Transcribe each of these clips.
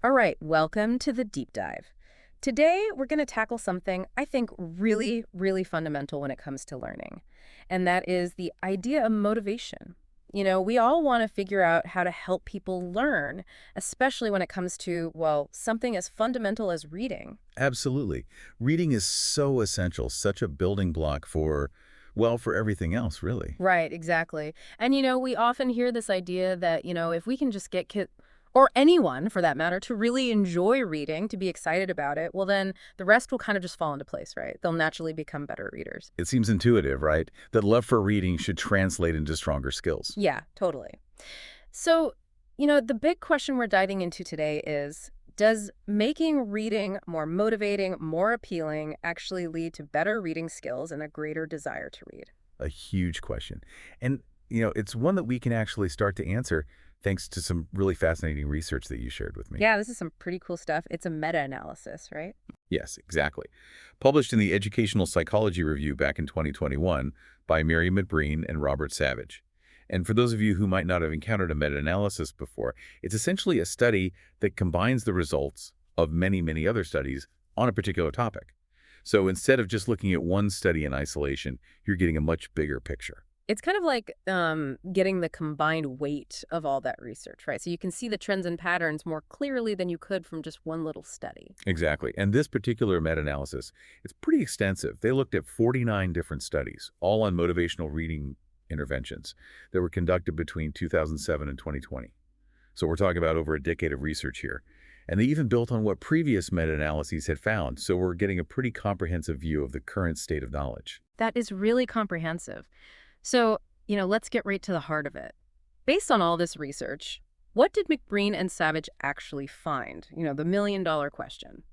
All right, welcome to the deep dive. Today, we're going to tackle something I think really fundamental when it comes to learning, and that is the idea of motivation. We all want to figure out how to help people learn, especially when it comes to, well, something as fundamental as reading. Absolutely. Reading is so essential, such a building block for, well, for everything else, really. Right, exactly. And we often hear this idea that, if we can just get kids, or anyone for that matter, to really enjoy reading, to be excited about it, well, then the rest will kind of just fall into place, right? They'll naturally become better readers. It seems intuitive, right? That love for reading should translate into stronger skills. Yeah, totally. So, the big question we're diving into today is, does making reading more motivating, more appealing, actually lead to better reading skills and a greater desire to read? A huge question. And it's one that we can actually start to answer thanks to some really fascinating research that you shared with me. Yeah, this is some pretty cool stuff. It's a meta-analysis, right? Yes, exactly. Published in the Educational Psychology Review back in 2021 by Mary McBreen and Robert Savage. And for those of you who might not have encountered a meta-analysis before, it's essentially a study that combines the results of many other studies on a particular topic. So instead of just looking at one study in isolation, you're getting a much bigger picture. It's kind of like getting the combined weight of all that research, right? So you can see the trends and patterns more clearly than you could from just one little study. Exactly. And this particular meta-analysis, it's pretty extensive. They looked at 49 different studies, all on motivational reading interventions that were conducted between 2007 and 2020. So we're talking about over a decade of research here. And they even built on what previous meta-analyses had found, so we're getting a pretty comprehensive view of the current state of knowledge. That is really comprehensive. So, let's get right to the heart of it. Based on all this research, what did McBreen and Savage actually find? The million-dollar question.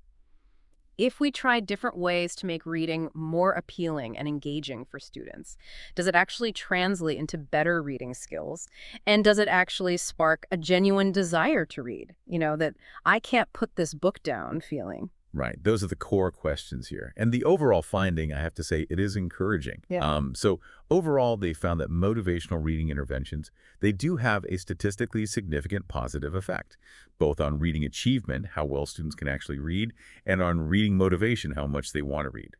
If we try different ways to make reading more appealing and engaging for students, does it actually translate into better reading skills? And does it actually spark a genuine desire to read? That I can't put this book down feeling. Right. Those are the core questions here. And the overall finding, I have to say, it is encouraging. Yeah. So overall, they found that motivational reading interventions, they do have a statistically significant positive effect, both on reading achievement, how well students can actually read, and on reading motivation, how much they want to read.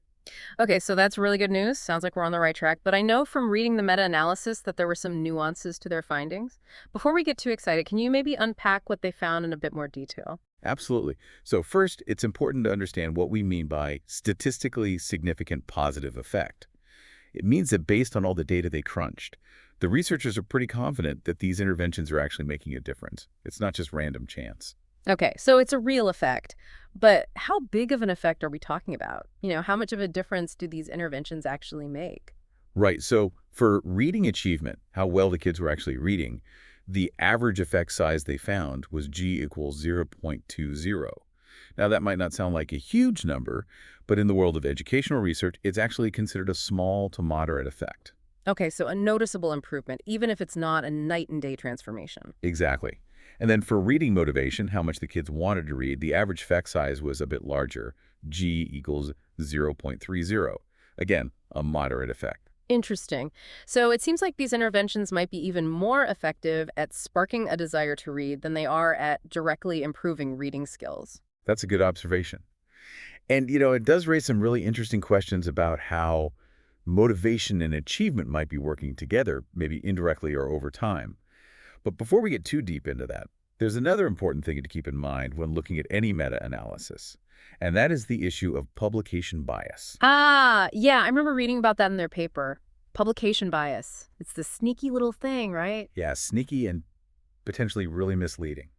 Okay, so that's really good news. Sounds like we're on the right track. But I know from reading the meta-analysis that there were some nuances to their findings. Before we get too excited, can you maybe unpack what they found in a bit more detail? Absolutely. So first, it's important to understand what we mean by statistically significant positive effect. It means that based on all the data they crunched, the researchers are pretty confident that these interventions are actually making a difference. It's not just random chance. Okay, so it's a real effect. But how big of an effect are we talking about? How much of a difference do these interventions actually make? Right. So for reading achievement, how well the kids were actually reading, the average effect size they found was G equals 0.20. Now, that might not sound like a huge number, but in the world of educational research, it's actually considered a small to moderate effect. Okay, so a noticeable improvement, even if it's not a night and day transformation. Exactly. And then for reading motivation, how much the kids wanted to read, the average effect size was a bit larger, G equals 0.30. Again, a moderate effect. Interesting. So it seems like these interventions might be even more effective at sparking a desire to read than they are at directly improving reading skills. That's a good observation. And it does raise some really interesting questions about how motivation and achievement might be working together, maybe indirectly or over time. But before we get too deep into that, there's another important thing to keep in mind when looking at any meta-analysis, and that is the issue of publication bias. Ah, yeah, I remember reading about that in their paper. Publication bias. It's the sneaky little thing, right? Yeah, sneaky and potentially really misleading.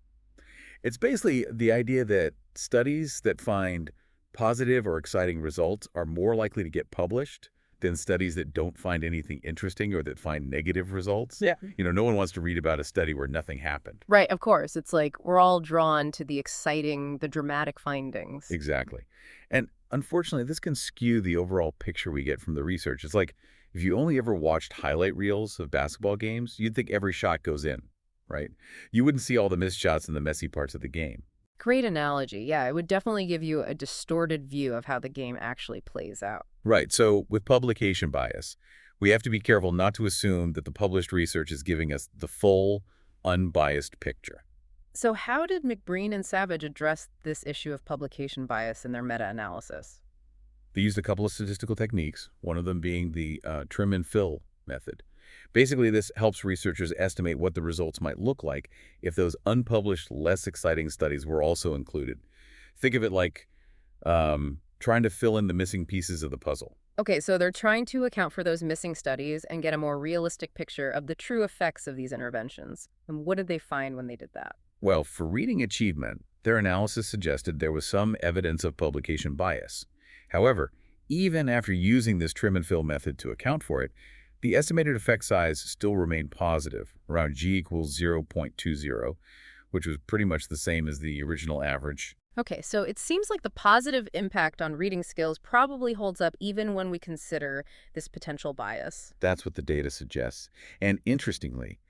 It's basically the idea that studies that find positive or exciting results are more likely to get published than studies that don't find anything interesting or that find negative results. Yeah. No one wants to read about a study where nothing happened. Right, of course. It's like we're all drawn to the exciting, the dramatic findings. Exactly. And unfortunately, this can skew the overall picture we get from the research. It's like if you only ever watched highlight reels of basketball games, you'd think every shot goes in, right? You wouldn't see all the missed shots and the messy parts of the game. Great analogy. Yeah, it would definitely give you a distorted view of how the game actually plays out. Right. So with publication bias, we have to be careful not to assume that the published research is giving us the full, unbiased picture. So how did McBreen and Savage address this issue of publication bias in their meta-analysis? They used a couple of statistical techniques, one of them being the trim and fill method. Basically, this helps researchers estimate what the results might look like if those unpublished, less exciting studies were also included. Think of it like trying to fill in the missing pieces of the puzzle. Okay, so they're trying to account for those missing studies and get a more realistic picture of the true effects of these interventions. And what did they find when they did that? Well, for reading achievement, their analysis suggested there was some evidence of publication bias. However, even after using this trim and fill method to account for it, the estimated effect size still remained positive, around g equals 0.20, which was pretty much the same as the original average. Okay, so it seems like the positive impact on reading skills probably holds up even when we consider this potential bias. That's what the data suggests. And interestingly,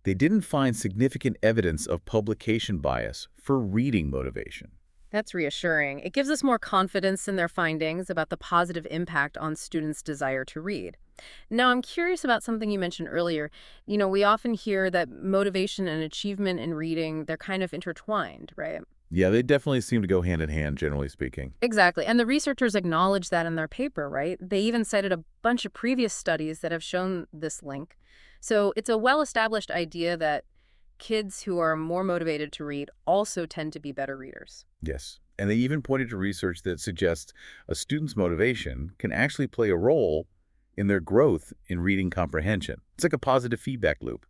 they didn't find significant evidence of publication bias for reading motivation. That's reassuring. It gives us more confidence in their findings about the positive impact on students' desire to read. Now, I'm curious about something you mentioned earlier. We often hear that motivation and achievement in reading, they're kind of intertwined, right? Yeah, they definitely seem to go hand in hand, generally speaking. Exactly. And the researchers acknowledge that in their paper, right? They even cited a bunch of previous studies that have shown this link. So it's a well-established idea that kids who are more motivated to read also tend to be better readers. Yes. And they even pointed to research that suggests a student's motivation can actually play a role in their growth in reading comprehension. It's like a positive feedback loop.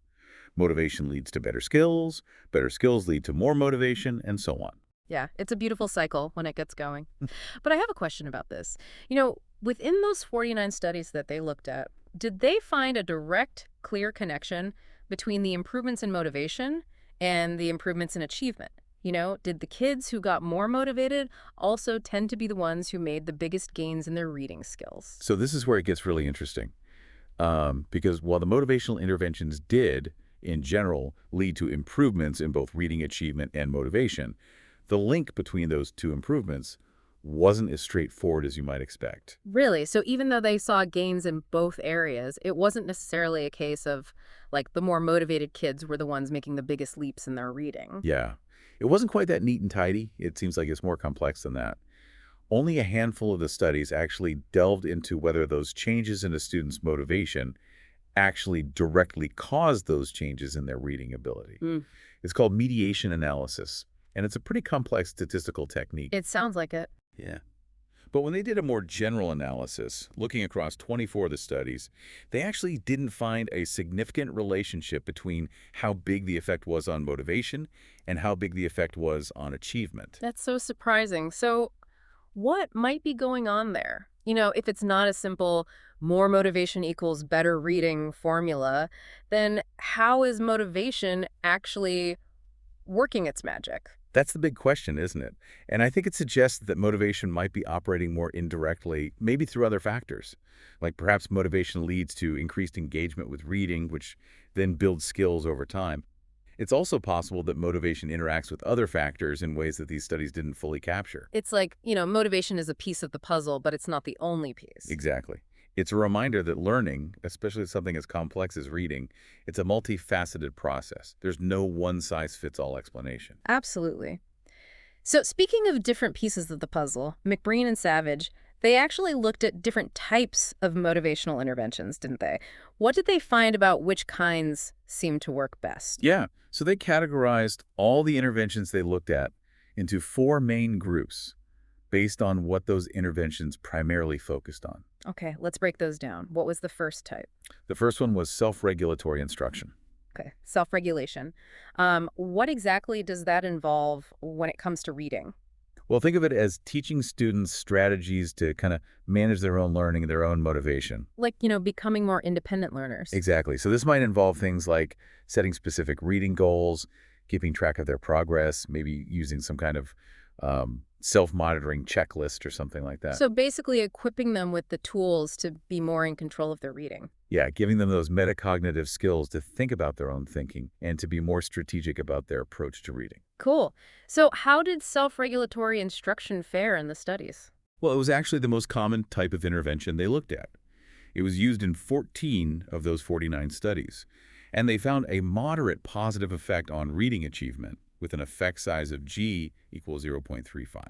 Motivation leads to better skills lead to more motivation, and so on. Yeah, it's a beautiful cycle when it gets going. But I have a question about this. Within those 49 studies that they looked at, did they find a direct, clear connection between the improvements in motivation and the improvements in achievement? Did the kids who got more motivated also tend to be the ones who made the biggest gains in their reading skills? So this is where it gets really interesting. Because while the motivational interventions did, in general, lead to improvements in both reading achievement and motivation, the link between those two improvements wasn't as straightforward as you might expect. Really? So even though they saw gains in both areas, it wasn't necessarily a case of, like, the more motivated kids were the ones making the biggest leaps in their reading. Yeah. It wasn't quite that neat and tidy. It seems like it's more complex than that. Only a handful of the studies actually delved into whether those changes in a student's motivation actually directly caused those changes in their reading ability. Mm, It's called mediation analysis, and it's a pretty complex statistical technique. it sounds like it. Yeah. But when they did a more general analysis, looking across 24 of the studies, they actually didn't find a significant relationship between how big the effect was on motivation and how big the effect was on achievement. That's so surprising. So what might be going on there? If it's not a simple more motivation equals better reading formula, then how is motivation actually working its magic? That's the big question, isn't it? And I think it suggests that motivation might be operating more indirectly, maybe through other factors. Like perhaps motivation leads to increased engagement with reading, which then builds skills over time. It's also possible that motivation interacts with other factors in ways that these studies didn't fully capture. It's like, motivation is a piece of the puzzle, but it's not the only piece. Exactly. It's a reminder that learning, especially something as complex as reading, it's a multifaceted process. There's no one-size-fits-all explanation. Absolutely. So speaking of different pieces of the puzzle, McBreen and Savage, they actually looked at different types of motivational interventions, didn't they? What did they find about which kinds seemed to work best? Yeah, so they categorized all the interventions they looked at into four main groups based on what those interventions primarily focused on. Okay, let's break those down. What was the first type? The first one was self-regulatory instruction. Okay, self-regulation. What exactly does that involve when it comes to reading? Well, think of it as teaching students strategies to kind of manage their own learning and their own motivation. Like, becoming more independent learners. Exactly. So this might involve things like setting specific reading goals, keeping track of their progress, maybe using some kind of self-monitoring checklist or something like that. So basically equipping them with the tools to be more in control of their reading. Yeah, giving them those metacognitive skills to think about their own thinking and to be more strategic about their approach to reading. Cool. So how did self-regulatory instruction fare in the studies? Well, it was actually the most common type of intervention they looked at. It was used in 14 of those 49 studies, and they found a moderate positive effect on reading achievement. with an effect size of G equals 0.35.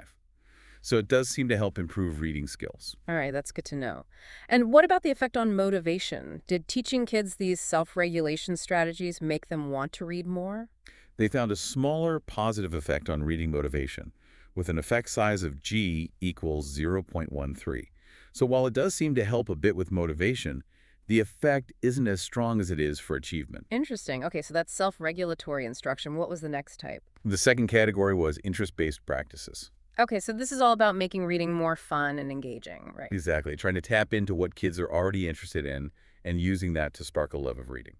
So it does seem to help improve reading skills. All right, that's good to know. And what about the effect on motivation? Did teaching kids these self-regulation strategies make them want to read more? They found a smaller positive effect on reading motivation, with an effect size of G equals 0.13. So while it does seem to help a bit with motivation, the effect isn't as strong as it is for achievement. Interesting. Okay, so that's self-regulatory instruction. What was the next type? The second category was interest-based practices. Okay, so this is all about making reading more fun and engaging, right? Exactly, trying to tap into what kids are already interested in and using that to spark a love of reading.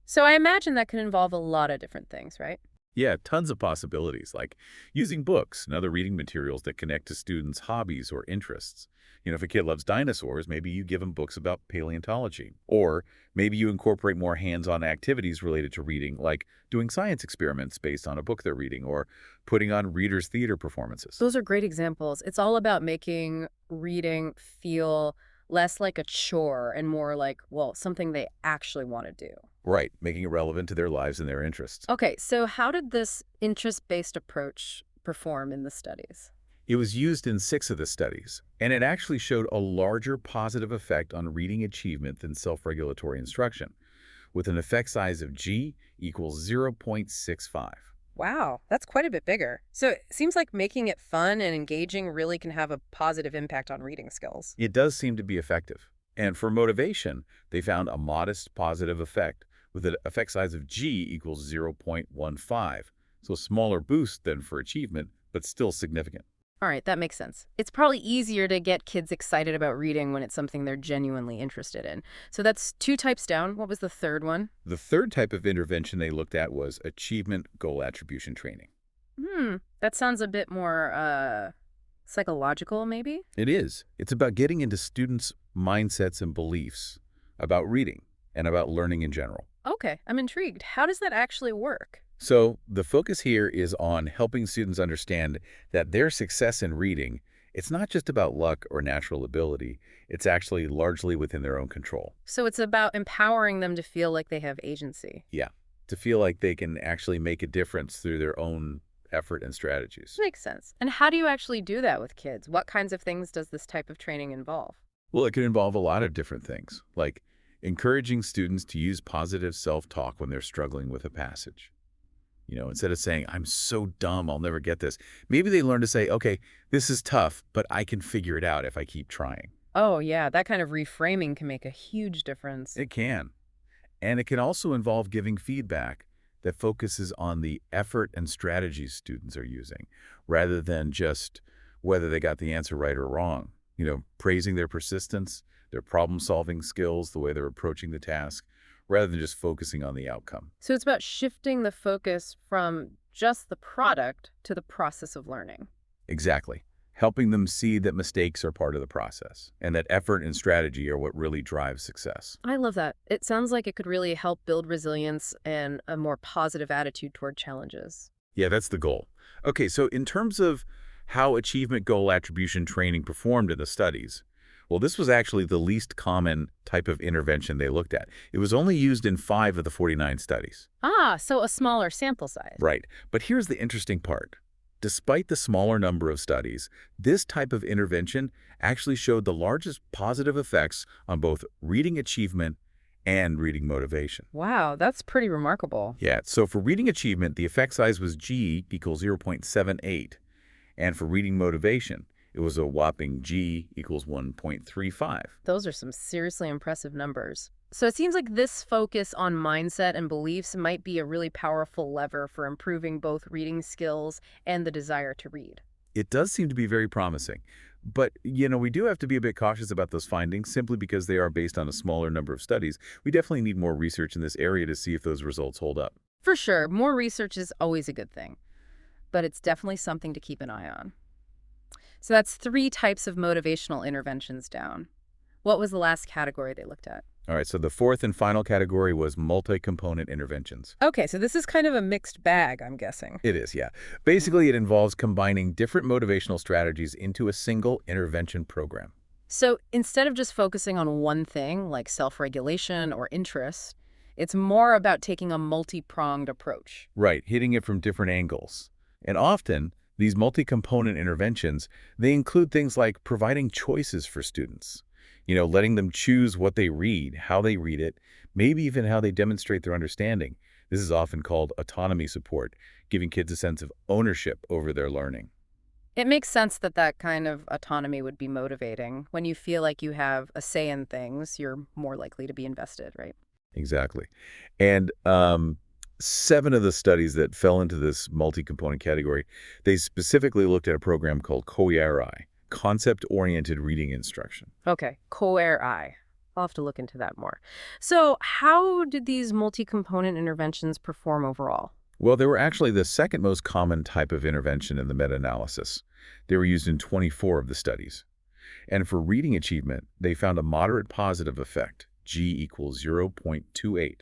So I imagine that could involve a lot of different things, right? Yeah, tons of possibilities, like using books and other reading materials that connect to students' hobbies or interests. If a kid loves dinosaurs, maybe you give them books about paleontology. Or maybe you incorporate more hands-on activities related to reading, like doing science experiments based on a book they're reading, or putting on readers' theater performances. Those are great examples. It's all about making reading feel less like a chore and more like, well, something they actually want to do. Right, making it relevant to their lives and their interests. Okay, so how did this interest-based approach perform in the studies? It was used in 6 of the studies, and it actually showed a larger positive effect on reading achievement than self-regulatory instruction, with an effect size of G equals 0.65. Wow, that's quite a bit bigger. So it seems like making it fun and engaging really can have a positive impact on reading skills. It does seem to be effective. And for motivation, they found a modest positive effect, with an effect size of G equals 0.15, so a smaller boost than for achievement, but still significant. All right, that makes sense. It's probably easier to get kids excited about reading when it's something they're genuinely interested in. So that's 2 types down. What was the third one? The third type of intervention they looked at was achievement goal attribution training. That sounds a bit more psychological, maybe? It is. It's about getting into students' mindsets and beliefs about reading and about learning in general. Okay, I'm intrigued. How does that actually work? So the focus here is on helping students understand that their success in reading, it's not just about luck or natural ability, it's actually largely within their own control. So it's about empowering them to feel like they have agency. Yeah, to feel like they can actually make a difference through their own effort and strategies. Makes sense. And how do you actually do that with kids? What kinds of things does this type of training involve? Well, it can involve a lot of different things, like encouraging students to use positive self-talk when they're struggling with a passage. Instead of saying, I'm so dumb, I'll never get this, maybe they learn to say, okay, this is tough, but I can figure it out if I keep trying. Oh, yeah, that kind of reframing can make a huge difference. It can. And it can also involve giving feedback that focuses on the effort and strategies students are using, rather than just whether they got the answer right or wrong. Praising their persistence, their problem-solving skills, the way they're approaching the task, rather than just focusing on the outcome. So it's about shifting the focus from just the product to the process of learning. Exactly. Helping them see that mistakes are part of the process and that effort and strategy are what really drives success. I love that. It sounds like it could really help build resilience and a more positive attitude toward challenges. Yeah, that's the goal. Okay, so in terms of how achievement goal attribution training performed in the studies, well, this was actually the least common type of intervention they looked at. It was only used in 5 of the 49 studies. Ah, so a smaller sample size. Right. But here's the interesting part. Despite the smaller number of studies, this type of intervention actually showed the largest positive effects on both reading achievement and reading motivation. Wow, that's pretty remarkable. Yeah, so for reading achievement, the effect size was G equals 0.78. And for reading motivation, it was a whopping G equals 1.35. Those are some seriously impressive numbers. So it seems like this focus on mindset and beliefs might be a really powerful lever for improving both reading skills and the desire to read. It does seem to be very promising. But, we do have to be a bit cautious about those findings simply because they are based on a smaller number of studies. We definitely need more research in this area to see if those results hold up. For sure, more research is always a good thing, but it's definitely something to keep an eye on. So that's 3 types of motivational interventions down. What was the last category they looked at? All right, so the fourth and final category was multi-component interventions. Okay, so this is kind of a mixed bag, I'm guessing. It is, yeah. Basically, it involves combining different motivational strategies into a single intervention program. So instead of just focusing on one thing, like self-regulation or interest, It's more about taking a multi-pronged approach. Right, hitting it from different angles. And often, these multi-component interventions, they include things like providing choices for students. Letting them choose what they read, how they read it, maybe even how they demonstrate their understanding. This is often called autonomy support, giving kids a sense of ownership over their learning. It makes sense that that kind of autonomy would be motivating. When you feel like you have a say in things, you're more likely to be invested, right? Exactly. And 7 of the studies that fell into this multi-component category, they specifically looked at a program called COERI, Concept-Oriented Reading Instruction. Okay, Coer I. I'll have to look into that more. So, how did these multi-component interventions perform overall? Well, they were actually the second most common type of intervention in the meta-analysis. They were used in 24 of the studies. And for reading achievement, they found a moderate positive effect, G equals 0.28.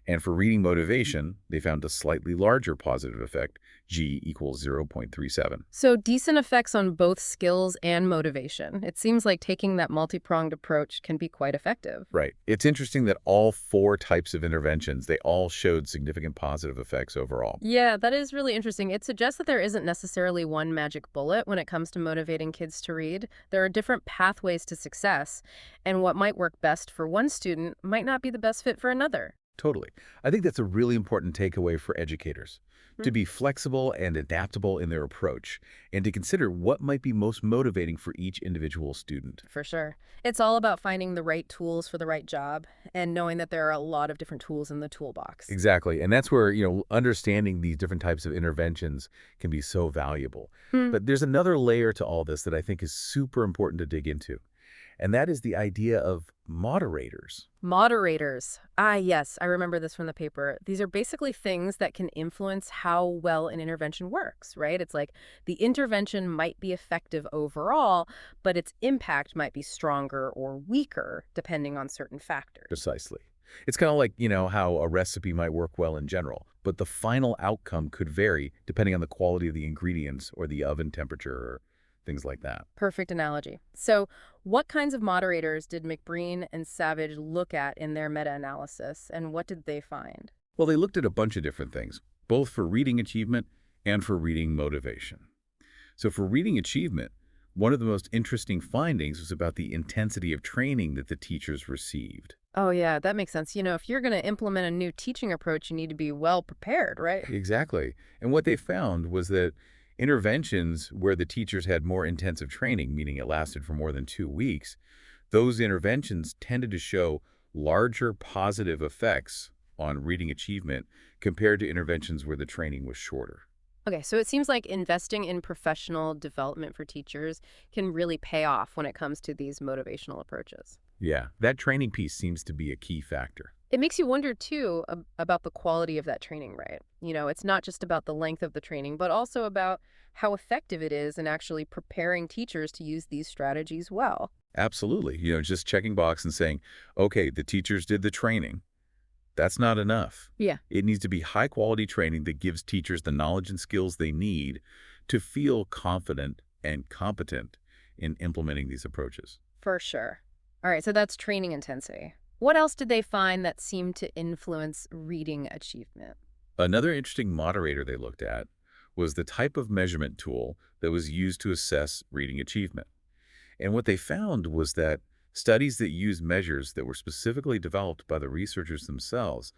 And for reading motivation, they found a slightly larger positive effect, G equals 0.37. So, decent effects on both skills and motivation. It seems like taking that multi-pronged approach can be quite effective. Right. It's interesting that all 4 types of interventions, they all showed significant positive effects overall. Yeah, that is really interesting. It suggests that there isn't necessarily one magic bullet when it comes to motivating kids to read. There are different pathways to success, and what might work best for one student might not be the best fit for another. Totally. I think that's a really important takeaway for educators, to be flexible and adaptable in their approach, and to consider what might be most motivating for each individual student. For sure. It's all about finding the right tools for the right job and knowing that there are a lot of different tools in the toolbox. Exactly. And that's where, understanding these different types of interventions can be so valuable. Hmm. But there's another layer to all this that I think is super important to dig into, and that is the idea of moderators. Moderators. Ah, yes, I remember this from the paper. These are basically things that can influence how well an intervention works, right? It's like the intervention might be effective overall, but its impact might be stronger or weaker depending on certain factors. Precisely. It's kind of like, how a recipe might work well in general, but the final outcome could vary depending on the quality of the ingredients or the oven temperature or things like that. Perfect analogy. So, what kinds of moderators did McBreen and Savage look at in their meta-analysis, and what did they find? Well, they looked at a bunch of different things, both for reading achievement and for reading motivation. So for reading achievement, one of the most interesting findings was about the intensity of training that the teachers received. Oh, yeah, that makes sense. If you're going to implement a new teaching approach, you need to be well prepared, right? Exactly. And what they found was that interventions where the teachers had more intensive training, meaning it lasted for more than 2 weeks, those interventions tended to show larger positive effects on reading achievement compared to interventions where the training was shorter. Okay, so it seems like investing in professional development for teachers can really pay off when it comes to these motivational approaches. Yeah, that training piece seems to be a key factor. It makes you wonder, too, about the quality of that training, right? It's not just about the length of the training, but also about how effective it is in actually preparing teachers to use these strategies well. Absolutely. Just checking box and saying, okay, the teachers did the training. That's not enough. Yeah, It needs to be high quality training that gives teachers the knowledge and skills they need to feel confident and competent in implementing these approaches. for sure. All right, so that's training intensity. What else did they find that seemed to influence reading achievement? Another interesting moderator they looked at was the type of measurement tool that was used to assess reading achievement. And what they found was that studies that used measures that were specifically developed by the researchers themselves,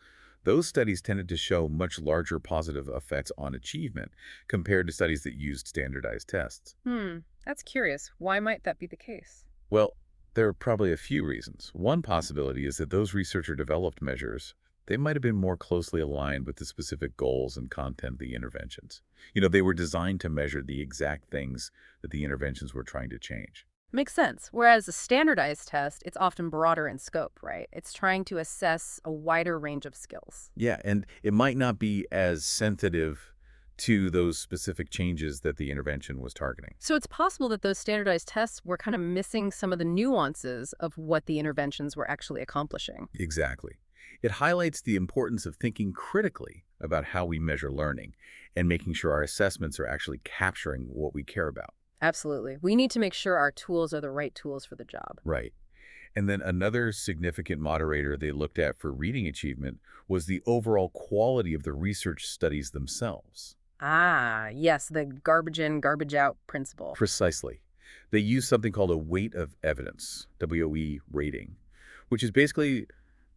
those studies tended to show much larger positive effects on achievement compared to studies that used standardized tests. That's curious. Why might that be the case? Well, there are probably a few reasons. One possibility is that those researcher-developed measures, they might have been more closely aligned with the specific goals and content of the interventions. They were designed to measure the exact things that the interventions were trying to change. Makes sense. Whereas a standardized test, it's often broader in scope, right? It's trying to assess a wider range of skills. Yeah, and it might not be as sensitive to those specific changes that the intervention was targeting. So it's possible that those standardized tests were kind of missing some of the nuances of what the interventions were actually accomplishing. Exactly. It highlights the importance of thinking critically about how we measure learning and making sure our assessments are actually capturing what we care about. Absolutely. We need to make sure our tools are the right tools for the job. Right. And then another significant moderator they looked at for reading achievement was the overall quality of the research studies themselves. Ah, yes, the garbage in, garbage out principle. Precisely. They used something called a weight of evidence, WOE rating, which is basically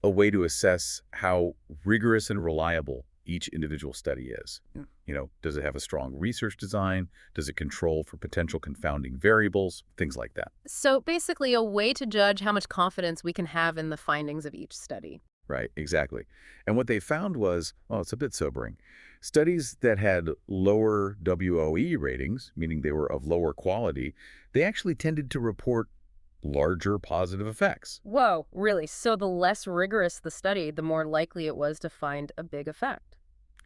a way to assess how rigorous and reliable each individual study is. Does it have a strong research design? Does it control for potential confounding variables? Things like that. So basically, a way to judge how much confidence we can have in the findings of each study. Right, exactly. And what they found was, well, it's a bit sobering. Studies that had lower WOE ratings, meaning they were of lower quality, they actually tended to report larger positive effects. Whoa, really? So the less rigorous the study, the more likely it was to find a big effect.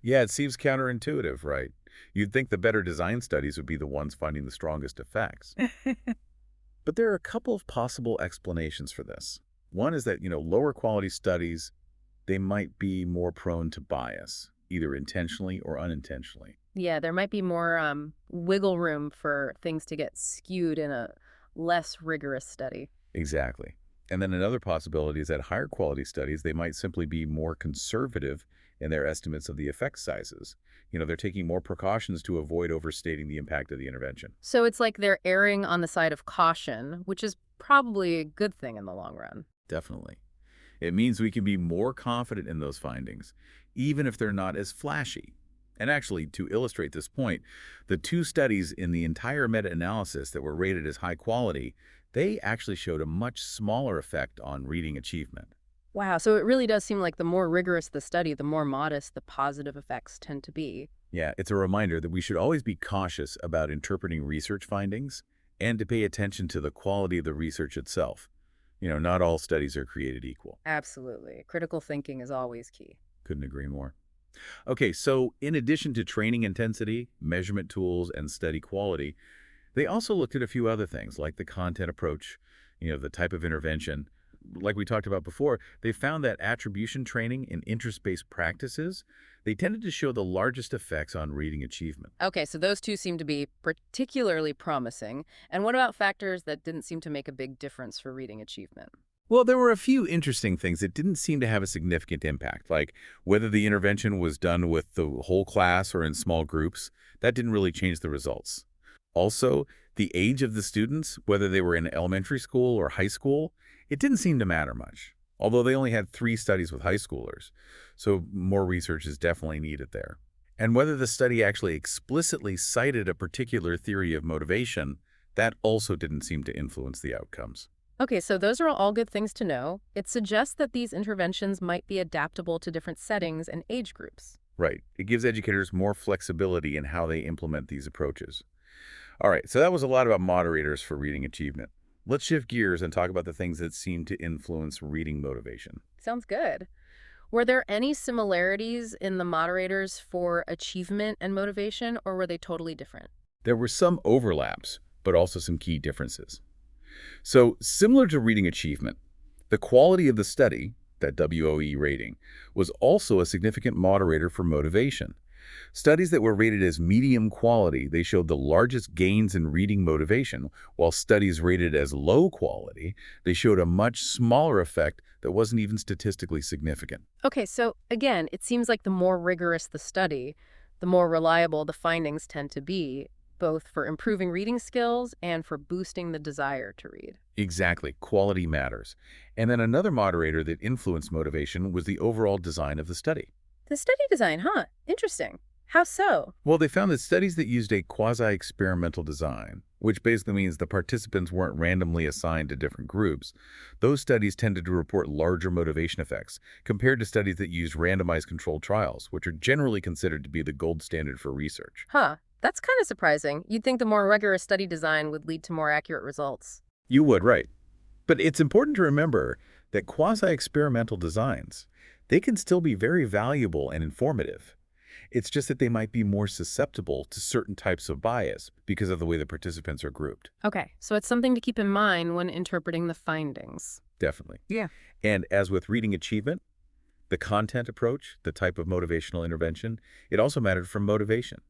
Yeah, it seems counterintuitive, right? You'd think the better designed studies would be the ones finding the strongest effects. But there are a couple of possible explanations for this. One is that, lower quality studies, they might be more prone to bias, either intentionally or unintentionally. Yeah, there might be more wiggle room for things to get skewed in a less rigorous study. Exactly. And then another possibility is that higher quality studies, they might simply be more conservative in their estimates of the effect sizes. They're taking more precautions to avoid overstating the impact of the intervention. So it's like they're erring on the side of caution, which is probably a good thing in the long run. Definitely. It means we can be more confident in those findings, even if they're not as flashy. And actually, to illustrate this point, the two studies in the entire meta-analysis that were rated as high quality, they actually showed a much smaller effect on reading achievement. Wow, so it really does seem like the more rigorous the study, the more modest the positive effects tend to be. Yeah, it's a reminder that we should always be cautious about interpreting research findings and to pay attention to the quality of the research itself. Not all studies are created equal. Absolutely. Critical thinking is always key. Couldn't agree more. Okay, so in addition to training intensity, measurement tools, and study quality, they also looked at a few other things like the content approach, the type of intervention. Like we talked about before, they found that attribution training and interest-based practices, they tended to show the largest effects on reading achievement. Okay, so those two seem to be particularly promising. And what about factors that didn't seem to make a big difference for reading achievement? Well, there were a few interesting things that didn't seem to have a significant impact, like whether the intervention was done with the whole class or in small groups. That didn't really change the results. Also, the age of the students, whether they were in elementary school or high school, it didn't seem to matter much, although they only had 3 studies with high schoolers, so more research is definitely needed there. And whether the study actually explicitly cited a particular theory of motivation, that also didn't seem to influence the outcomes. Okay, so those are all good things to know. It suggests that these interventions might be adaptable to different settings and age groups. Right. It gives educators more flexibility in how they implement these approaches. All right, so that was a lot about moderators for reading achievement. Let's shift gears and talk about the things that seem to influence reading motivation. Sounds good. Were there any similarities in the moderators for achievement and motivation, or were they totally different? There were some overlaps, but also some key differences. So, similar to reading achievement, the quality of the study, that WOE rating, was also a significant moderator for motivation. Studies that were rated as medium quality, they showed the largest gains in reading motivation, while studies rated as low quality, they showed a much smaller effect that wasn't even statistically significant. Okay, so again, it seems like the more rigorous the study, the more reliable the findings tend to be, both for improving reading skills and for boosting the desire to read. Exactly, quality matters. And then another moderator that influenced motivation was the overall design of the study. The study design, huh? Interesting. How so? Well, they found that studies that used a quasi-experimental design, which basically means the participants weren't randomly assigned to different groups, those studies tended to report larger motivation effects compared to studies that used randomized controlled trials, which are generally considered to be the gold standard for research. Huh. That's kind of surprising. You'd think the more rigorous study design would lead to more accurate results. You would, right. But it's important to remember that quasi-experimental designs, they can still be very valuable and informative. It's just that they might be more susceptible to certain types of bias because of the way the participants are grouped. Okay, so it's something to keep in mind when interpreting the findings. Definitely. Yeah. And as with reading achievement, the content approach, the type of motivational intervention, it also mattered for motivation.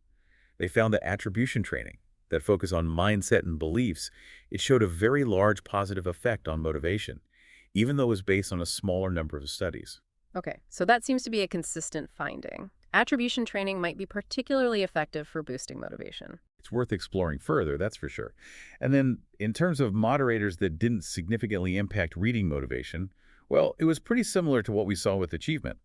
They found that attribution training, that focus on mindset and beliefs, it showed a very large positive effect on motivation, even though it was based on a smaller number of studies. Okay, so that seems to be a consistent finding. Attribution training might be particularly effective for boosting motivation. It's worth exploring further, that's for sure. And then in terms of moderators that didn't significantly impact reading motivation, well, it was pretty similar to what we saw with achievement.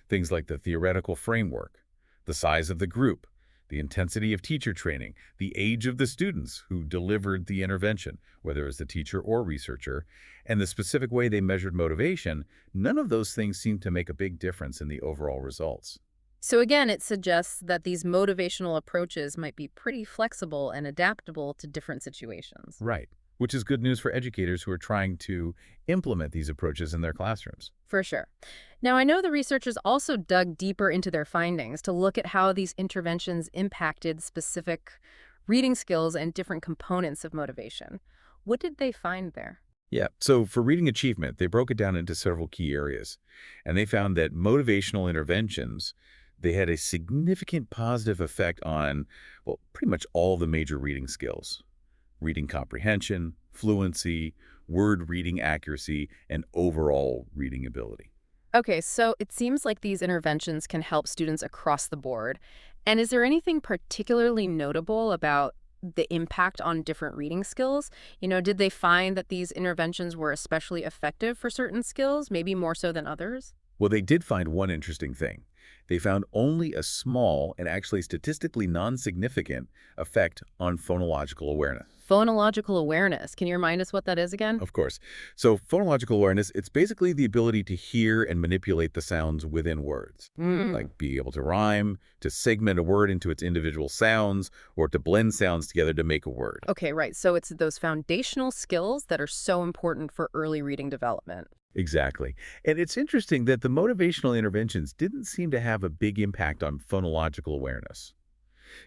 Things like the theoretical framework, the size of the group, the intensity of teacher training, the age of the students who delivered the intervention, whether as the teacher or researcher, and the specific way they measured motivation, none of those things seemed to make a big difference in the overall results. So again, it suggests that these motivational approaches might be pretty flexible and adaptable to different situations. Right. Which is good news for educators who are trying to implement these approaches in their classrooms. For sure. Now, I know the researchers also dug deeper into their findings to look at how these interventions impacted specific reading skills and different components of motivation. What did they find there? Yeah. So for reading achievement, they broke it down into several key areas. And they found that motivational interventions, they had a significant positive effect on, well, pretty much all the major reading skills. Reading comprehension, fluency, word reading accuracy, and overall reading ability. Okay, so it seems like these interventions can help students across the board. And is there anything particularly notable about the impact on different reading skills? Did they find that these interventions were especially effective for certain skills, maybe more so than others? Well, they did find one interesting thing. They found only a small and actually statistically non-significant effect on phonological awareness. Phonological awareness. Can you remind us what that is again? Of course. So phonological awareness, it's basically the ability to hear and manipulate the sounds within words, Mm. like be able to rhyme, to segment a word into its individual sounds, or to blend sounds together to make a word. Okay, right. So it's those foundational skills that are so important for early reading development. Exactly. And it's interesting that the motivational interventions didn't seem to have a big impact on phonological awareness.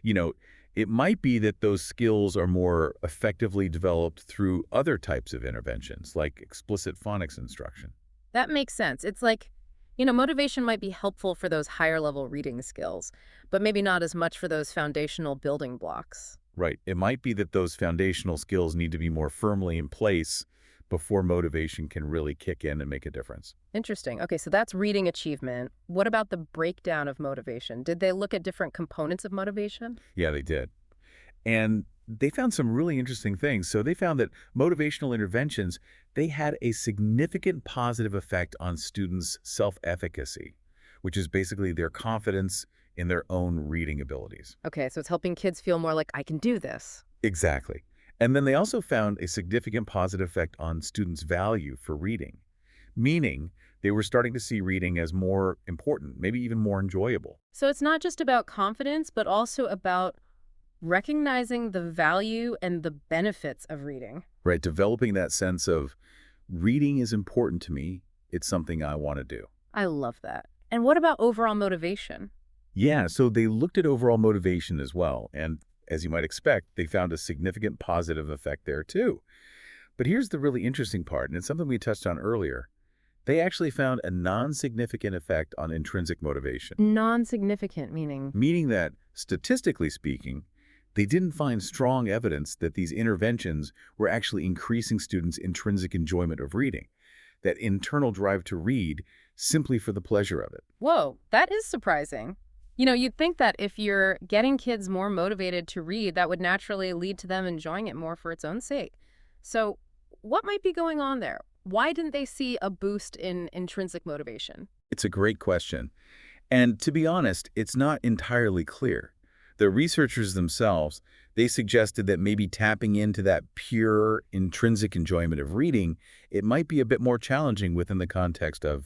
You know, it might be that those skills are more effectively developed through other types of interventions, like explicit phonics instruction. That makes sense. It's like, motivation might be helpful for those higher level reading skills, but maybe not as much for those foundational building blocks. Right. It might be that those foundational skills need to be more firmly in place before motivation can really kick in and make a difference. Interesting. Okay, so that's reading achievement. What about the breakdown of motivation? Did they look at different components of motivation? Yeah, they did. And they found some really interesting things. So they found that motivational interventions, they had a significant positive effect on students' self-efficacy, which is basically their confidence in their own reading abilities. Okay, so it's helping kids feel more like I can do this. Exactly. And then they also found a significant positive effect on students' value for reading, meaning they were starting to see reading as more important, maybe even more enjoyable. So it's not just about confidence, but also about recognizing the value and the benefits of reading. Right? Developing that sense of reading is important to me. It's something I want to do. I love that. And what about overall motivation? Yeah, so they looked at overall motivation as well. And as you might expect, they found a significant positive effect there too. But here's the really interesting part, and it's something we touched on earlier. They actually found a non-significant effect on intrinsic motivation, Non-significant meaning. meaning that, statistically speaking, they didn't find strong evidence that these interventions were actually increasing students' intrinsic enjoyment of reading, that internal drive to read simply for the pleasure of it. Whoa, that is surprising. You'd think that if you're getting kids more motivated to read, that would naturally lead to them enjoying it more for its own sake. So, what might be going on there? Why didn't they see a boost in intrinsic motivation? It's a great question. And to be honest, it's not entirely clear. The researchers themselves, they suggested that maybe tapping into that pure intrinsic enjoyment of reading, it might be a bit more challenging within the context of,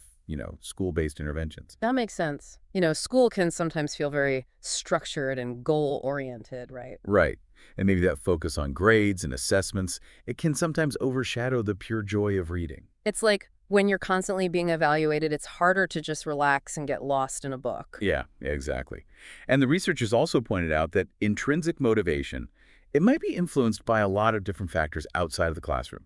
school-based interventions. That makes sense. School can sometimes feel very structured and goal-oriented, right? Right. And maybe that focus on grades and assessments, it can sometimes overshadow the pure joy of reading. It's like when you're constantly being evaluated, it's harder to just relax and get lost in a book. Yeah, exactly. And the researchers also pointed out that intrinsic motivation, it might be influenced by a lot of different factors outside of the classroom.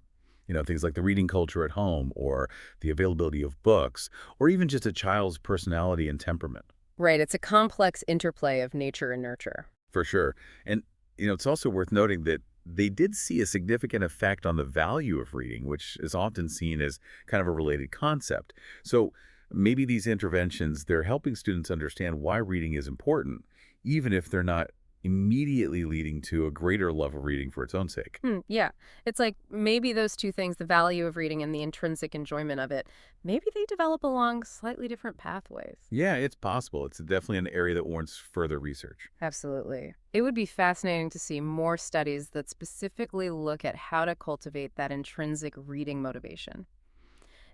Things like the reading culture at home or the availability of books or even just a child's personality and temperament. Right, it's a complex interplay of nature and nurture. For sure. And, it's also worth noting that they did see a significant effect on the value of reading, which is often seen as kind of a related concept. So maybe these interventions, they're helping students understand why reading is important, even if they're not immediately leading to a greater love of reading for its own sake. Yeah. It's like maybe those two things, the value of reading and the intrinsic enjoyment of it, maybe they develop along slightly different pathways. Yeah, it's possible. It's definitely an area that warrants further research. Absolutely. It would be fascinating to see more studies that specifically look at how to cultivate that intrinsic reading motivation.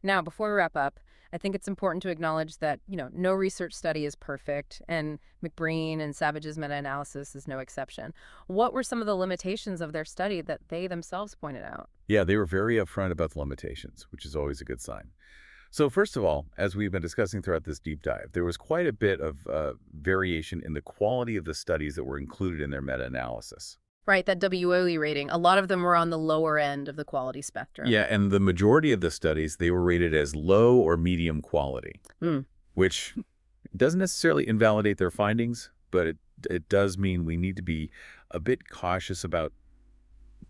Now, before we wrap up, I think it's important to acknowledge that, no research study is perfect, and McBreen and Savage's meta-analysis is no exception. What were some of the limitations of their study that they themselves pointed out? Yeah, they were very upfront about the limitations, which is always a good sign. So first of all, as we've been discussing throughout this deep dive, there was quite a bit of variation in the quality of the studies that were included in their meta-analysis. Right, that WOE rating, a lot of them were on the lower end of the quality spectrum. Yeah, and the majority of the studies, they were rated as low or medium quality, Hmm. which doesn't necessarily invalidate their findings, but it does mean we need to be a bit cautious about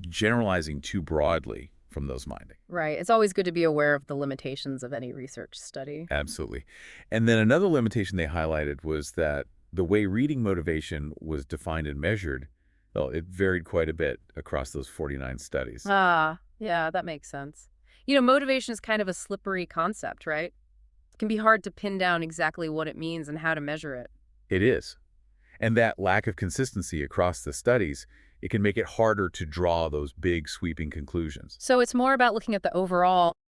generalizing too broadly from those findings. Right. It's always good to be aware of the limitations of any research study. Absolutely. And then another limitation they highlighted was that the way reading motivation was defined and measured, well, it varied quite a bit across those 49 studies. Ah, yeah, that makes sense. Motivation is kind of a slippery concept, right? It can be hard to pin down exactly what it means and how to measure it. It is. And that lack of consistency across the studies, it can make it harder to draw those big sweeping conclusions. So it's more about looking at the overall